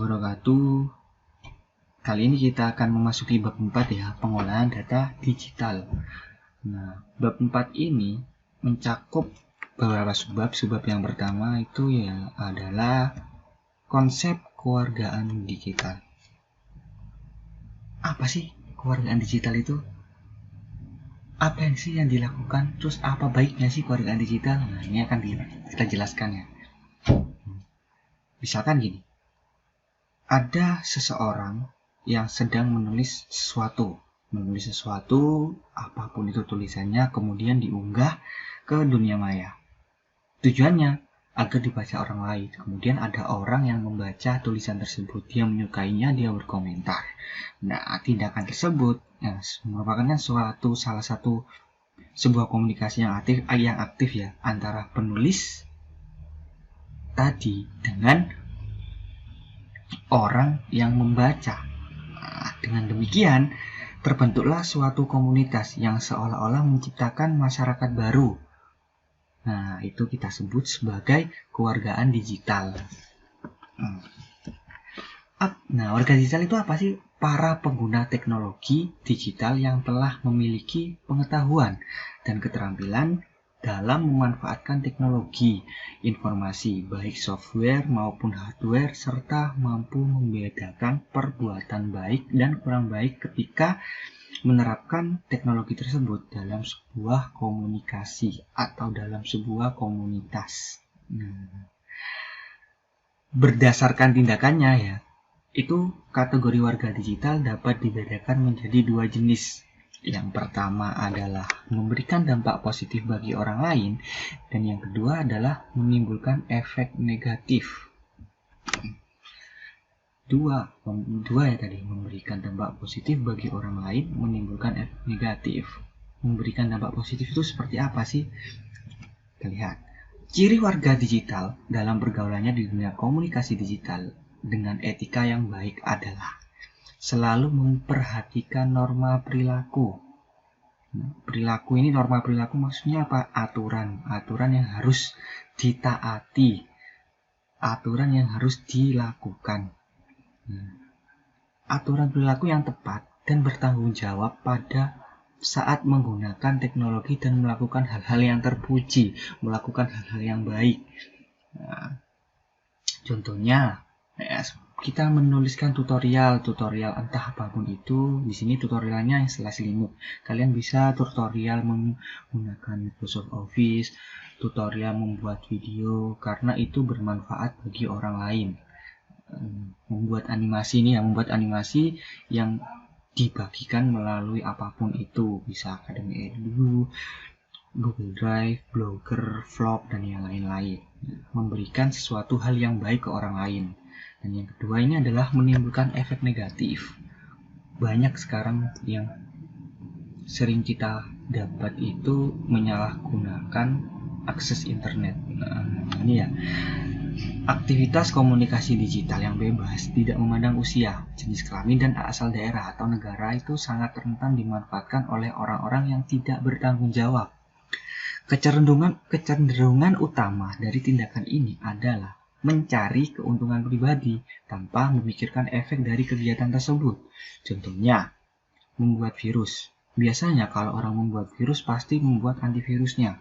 wabarakatuh. Kali ini kita akan memasuki bab 4 ya, pengolahan data digital. Nah, bab 4 ini mencakup beberapa subbab. Subbab yang pertama itu ya adalah konsep kewargaan digital. Apa sih kewargaan digital itu? Apa sih yang dilakukan? Terus apa baiknya sih kewargaan digital? Nah, ini akan kita jelaskan ya. Misalkan gini. Ada seseorang yang sedang menulis sesuatu, apapun itu tulisannya, kemudian diunggah ke dunia maya. Tujuannya agar dibaca orang lain. Kemudian ada orang yang membaca tulisan tersebut, dia menyukainya, dia berkomentar. Nah, tindakan tersebut merupakan salah satu sebuah komunikasi yang aktif ya antara penulis tadi dengan orang yang membaca. Nah, dengan demikian terbentuklah suatu komunitas yang seolah-olah menciptakan masyarakat baru. Nah, itu kita sebut sebagai kewargaan digital. Nah, warga digital itu apa sih? Para pengguna teknologi digital yang telah memiliki pengetahuan dan keterampilan dalam memanfaatkan teknologi informasi, baik software maupun hardware, serta mampu membedakan perbuatan baik dan kurang baik ketika menerapkan teknologi tersebut dalam sebuah komunikasi atau dalam sebuah komunitas. Berdasarkan tindakannya ya, itu kategori warga digital dapat dibedakan menjadi dua jenis. Yang pertama adalah memberikan dampak positif bagi orang lain, dan yang kedua adalah menimbulkan efek negatif. Dua ya tadi, memberikan dampak positif bagi orang lain, menimbulkan efek negatif. Memberikan dampak positif itu seperti apa sih? Kita lihat. Ciri warga digital dalam pergaulannya di dunia komunikasi digital dengan etika yang baik adalah selalu memperhatikan norma perilaku. Perilaku ini, norma perilaku maksudnya apa? Aturan yang harus ditaati, aturan yang harus dilakukan. Aturan perilaku yang tepat dan bertanggung jawab pada saat menggunakan teknologi dan melakukan hal-hal yang terpuji, melakukan hal-hal yang baik. Nah, contohnya, kita menuliskan tutorial entah apapun itu. Di sini tutorialnya yang selimut. Kalian bisa tutorial menggunakan Microsoft Office, tutorial membuat video, karena itu bermanfaat bagi orang lain. Membuat animasi yang dibagikan melalui apapun itu, bisa Academy Edu, Google Drive, Blogger, Vlog, dan yang lain-lain. Memberikan sesuatu hal yang baik ke orang lain. Dan yang kedua ini adalah menimbulkan efek negatif. Banyak sekarang yang sering kita dapat itu menyalahgunakan akses internet. Nah, ini ya. Aktivitas komunikasi digital yang bebas, tidak memandang usia, jenis kelamin, dan asal daerah atau negara itu sangat rentan dimanfaatkan oleh orang-orang yang tidak bertanggung jawab. Kecenderungan utama dari tindakan ini adalah mencari keuntungan pribadi tanpa memikirkan efek dari kegiatan tersebut. Contohnya, membuat virus. Biasanya kalau orang membuat virus pasti membuat antivirusnya.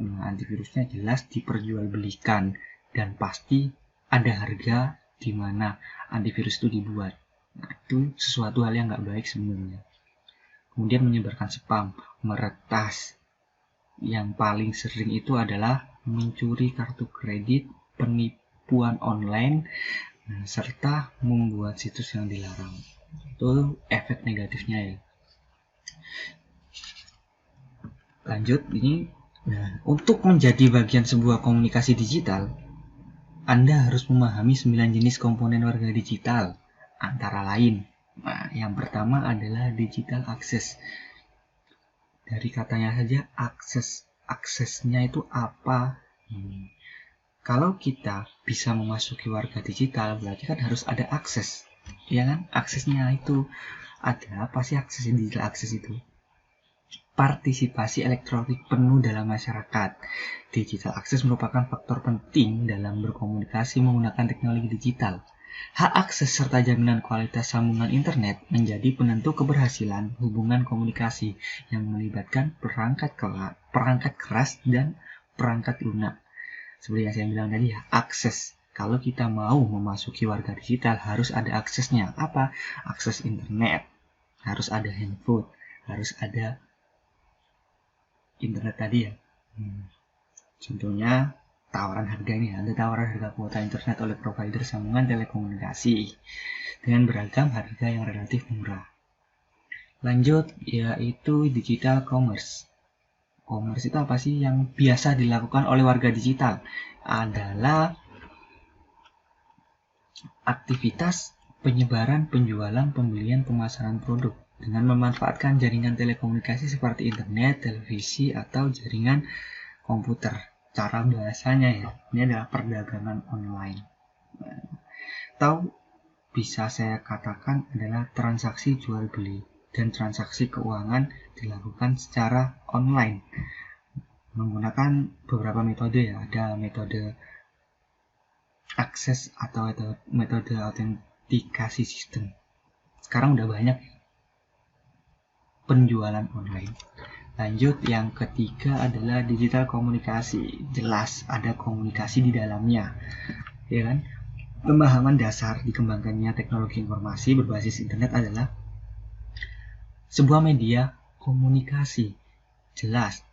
Nah, antivirusnya jelas diperjualbelikan dan pasti ada harga di mana antivirus itu dibuat. Nah, itu sesuatu hal yang nggak baik sebenarnya. Kemudian menyebarkan spam, meretas. Yang paling sering itu adalah mencuri kartu kredit, penipuan online, serta membuat situs yang dilarang. Itu efek negatifnya ya. Lanjut, ini untuk menjadi bagian sebuah komunikasi digital, Anda harus memahami 9 jenis komponen warga digital, antara lain. Nah, yang pertama adalah digital access. Dari katanya saja aksesnya itu apa? Kalau kita bisa memasuki warga digital, berarti kan harus ada akses, ya kan? Aksesnya itu ada apa sih? Akses digital akses itu partisipasi elektronik penuh dalam masyarakat. Digital akses merupakan faktor penting dalam berkomunikasi menggunakan teknologi digital. Hak akses serta jaminan kualitas sambungan internet menjadi penentu keberhasilan hubungan komunikasi yang melibatkan perangkat keras dan perangkat lunak. Seperti yang saya bilang tadi ya, akses. Kalau kita mau memasuki warga digital harus ada aksesnya. Apa? Akses internet. Harus ada handphone. Harus ada internet tadi ya. Contohnya tawaran harga ini, ada tawaran harga kuota internet oleh provider sambungan telekomunikasi dengan beragam harga yang relatif murah. Lanjut, yaitu digital commerce. Commerce itu apa sih? Yang biasa dilakukan oleh warga digital adalah aktivitas penyebaran, penjualan, pembelian, pemasaran produk dengan memanfaatkan jaringan telekomunikasi seperti internet, televisi, atau jaringan komputer. Cara bahasanya ya, ini adalah perdagangan online. Atau bisa saya katakan adalah transaksi jual beli dan transaksi keuangan dilakukan secara online menggunakan beberapa metode ya. Ada metode akses atau metode autentikasi sistem. Sekarang udah banyak penjualan online. Lanjut, yang ketiga adalah digital komunikasi. Jelas ada komunikasi di dalamnya, ya kan? Pemahaman dasar dikembangkannya teknologi informasi berbasis internet adalah sebuah media komunikasi. Jelas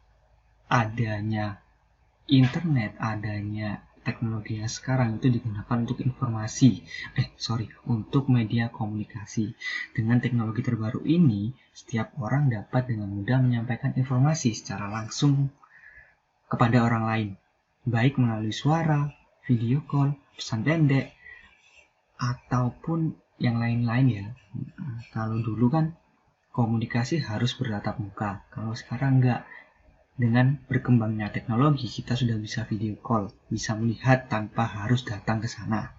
adanya internet, adanya teknologi yang sekarang itu digunakan untuk untuk media komunikasi. Dengan teknologi terbaru ini, setiap orang dapat dengan mudah menyampaikan informasi secara langsung kepada orang lain, baik melalui suara, video call, pesan pendek, ataupun yang lain-lain ya. Kalau dulu kan komunikasi harus bertatap muka, kalau sekarang enggak. Dengan berkembangnya teknologi, kita sudah bisa video call, bisa melihat tanpa harus datang ke sana,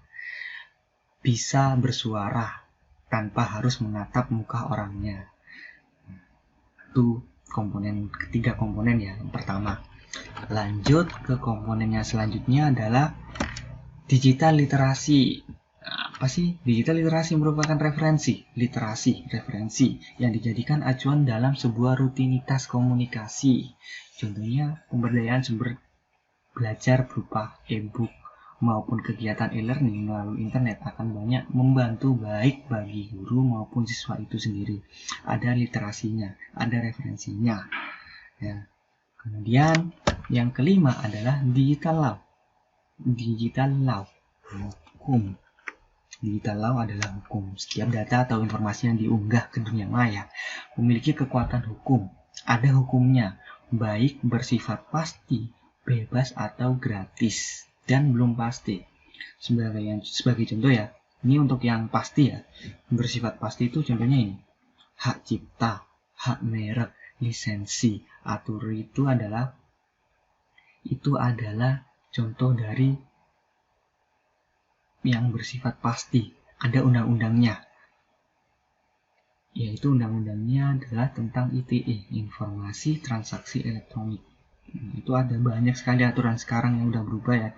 bisa bersuara tanpa harus menatap muka orangnya. Itu ketiga komponen ya, yang pertama. Lanjut ke komponen yang selanjutnya adalah digital literasi. Apa sih? Digital literasi merupakan referensi yang dijadikan acuan dalam sebuah rutinitas komunikasi. Contohnya pemberdayaan sumber belajar berupa e-book maupun kegiatan e-learning melalui internet akan banyak membantu baik bagi guru maupun siswa itu sendiri. Ada literasinya, ada referensinya. Ya. Kemudian yang kelima adalah digital law. Hukum. Digital law adalah hukum. Setiap data atau informasi yang diunggah ke dunia maya memiliki kekuatan hukum. Ada hukumnya, baik bersifat pasti, bebas atau gratis, dan belum pasti. Sebagai contoh ya, ini untuk yang pasti ya. Bersifat pasti itu contohnya ini. Hak cipta, hak merek, lisensi, atur itu adalah contoh dari yang bersifat pasti. Ada undang-undangnya, yaitu undang-undangnya adalah tentang ITE, Informasi Transaksi Elektronik. Itu ada banyak sekali aturan sekarang yang udah berubah ya,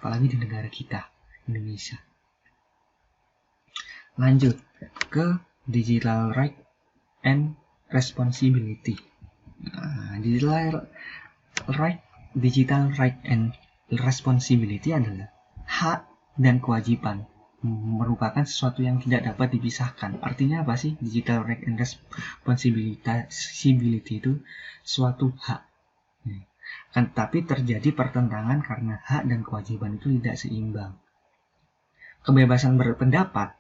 apalagi di negara kita, Indonesia. Lanjut ke digital right and responsibility. Digital right and responsibility adalah hak dan kewajiban, merupakan sesuatu yang tidak dapat dipisahkan. Artinya apa sih? Digital right and responsibility itu suatu hak. Tapi terjadi pertentangan karena hak dan kewajiban itu tidak seimbang. Kebebasan berpendapat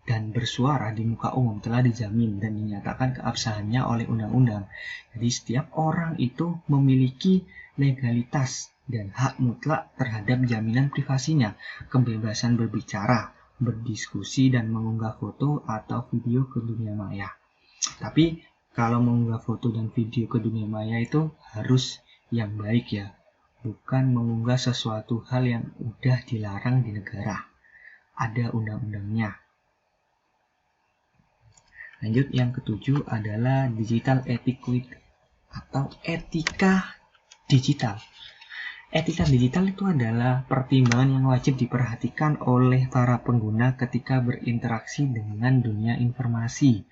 dan bersuara di muka umum telah dijamin dan dinyatakan keabsahannya oleh undang-undang. Jadi setiap orang itu memiliki legalitas dan hak mutlak terhadap jaminan privasinya, kebebasan berbicara, berdiskusi, dan mengunggah foto atau video ke dunia maya. Tapi kalau mengunggah foto dan video ke dunia maya itu harus yang baik ya, bukan mengunggah sesuatu hal yang udah dilarang di negara. Ada undang-undangnya. Lanjut, yang ketujuh adalah digital etiquette atau etika digital. Etika digital itu adalah pertimbangan yang wajib diperhatikan oleh para pengguna ketika berinteraksi dengan dunia informasi.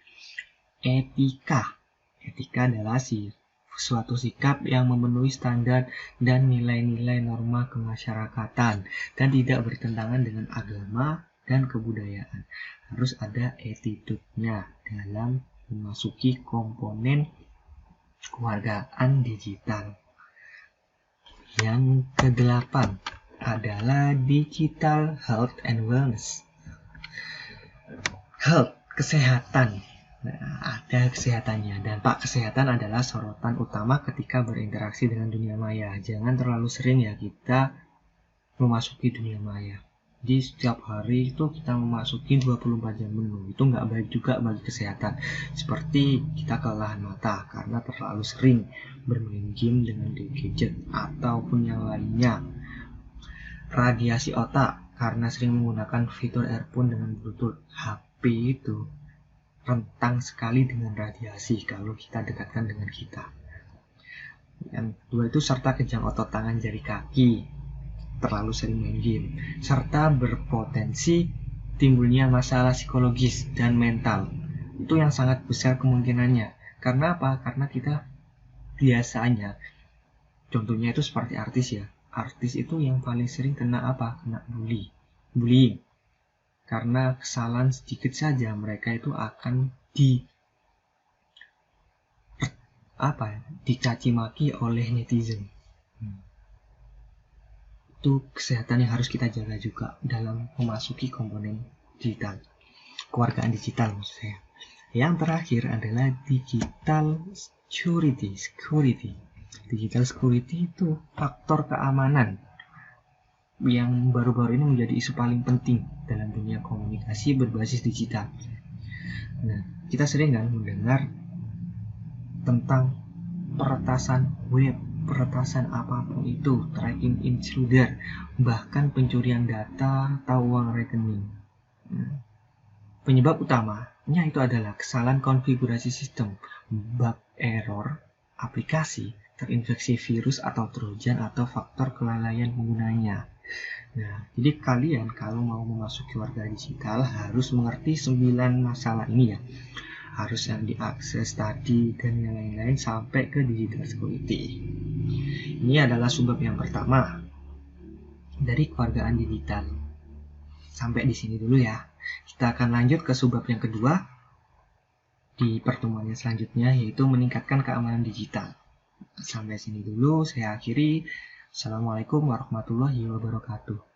Etika adalah suatu sikap yang memenuhi standar dan nilai-nilai norma kemasyarakatan dan tidak bertentangan dengan agama dan kebudayaan. Harus ada attitude-nya dalam memasuki komponen kewargaan digital. Yang kedelapan adalah digital health and wellness. Health, kesehatan. Nah, ada kesehatannya. Dampak kesehatan adalah sorotan utama ketika berinteraksi dengan dunia maya. Jangan terlalu sering ya kita memasuki dunia maya. Jadi setiap hari itu kita memasuki 24 jam penuh. Itu nggak baik juga bagi kesehatan. Seperti kita kelelahan mata karena terlalu sering bermain game dengan gadget ataupun yang lainnya. Radiasi otak karena sering menggunakan fitur earphone dengan Bluetooth. HP itu rentang sekali dengan radiasi kalau kita dekatkan dengan kita. Yang kedua itu serta kejang otot tangan jari kaki, terlalu sering main game, serta berpotensi timbulnya masalah psikologis dan mental. Itu yang sangat besar kemungkinannya. Karena apa? Karena kita biasanya, contohnya itu seperti artis ya. Artis itu yang paling sering kena apa? Kena bullying. Karena kesalahan sedikit saja mereka itu akan dicaci maki oleh netizen. Itu kesehatan yang harus kita jaga juga dalam memasuki komponen digital, kewargaan digital maksud saya. Yang terakhir adalah digital security. Digital security itu faktor keamanan yang baru-baru ini menjadi isu paling penting dalam dunia komunikasi berbasis digital. Nah, kita sering kan mendengar tentang peretasan web, peretasan apapun itu, tracking intruder, bahkan pencurian data atau uang rekening. Penyebab utamanya itu adalah kesalahan konfigurasi sistem, bug error, aplikasi, terinfeksi virus atau trojan atau faktor kelalaian penggunanya. Nah, jadi kalian kalau mau memasuki warga digital harus mengerti 9 masalah ini ya. Harus yang diakses tadi dan yang lain-lain sampai ke digital security. Ini adalah subbab yang pertama dari kewargaan digital. Sampai di sini dulu ya. Kita akan lanjut ke subbab yang kedua di pertemuan selanjutnya, yaitu meningkatkan keamanan digital. Sampai sini dulu, saya akhiri. Assalamualaikum warahmatullahi wabarakatuh.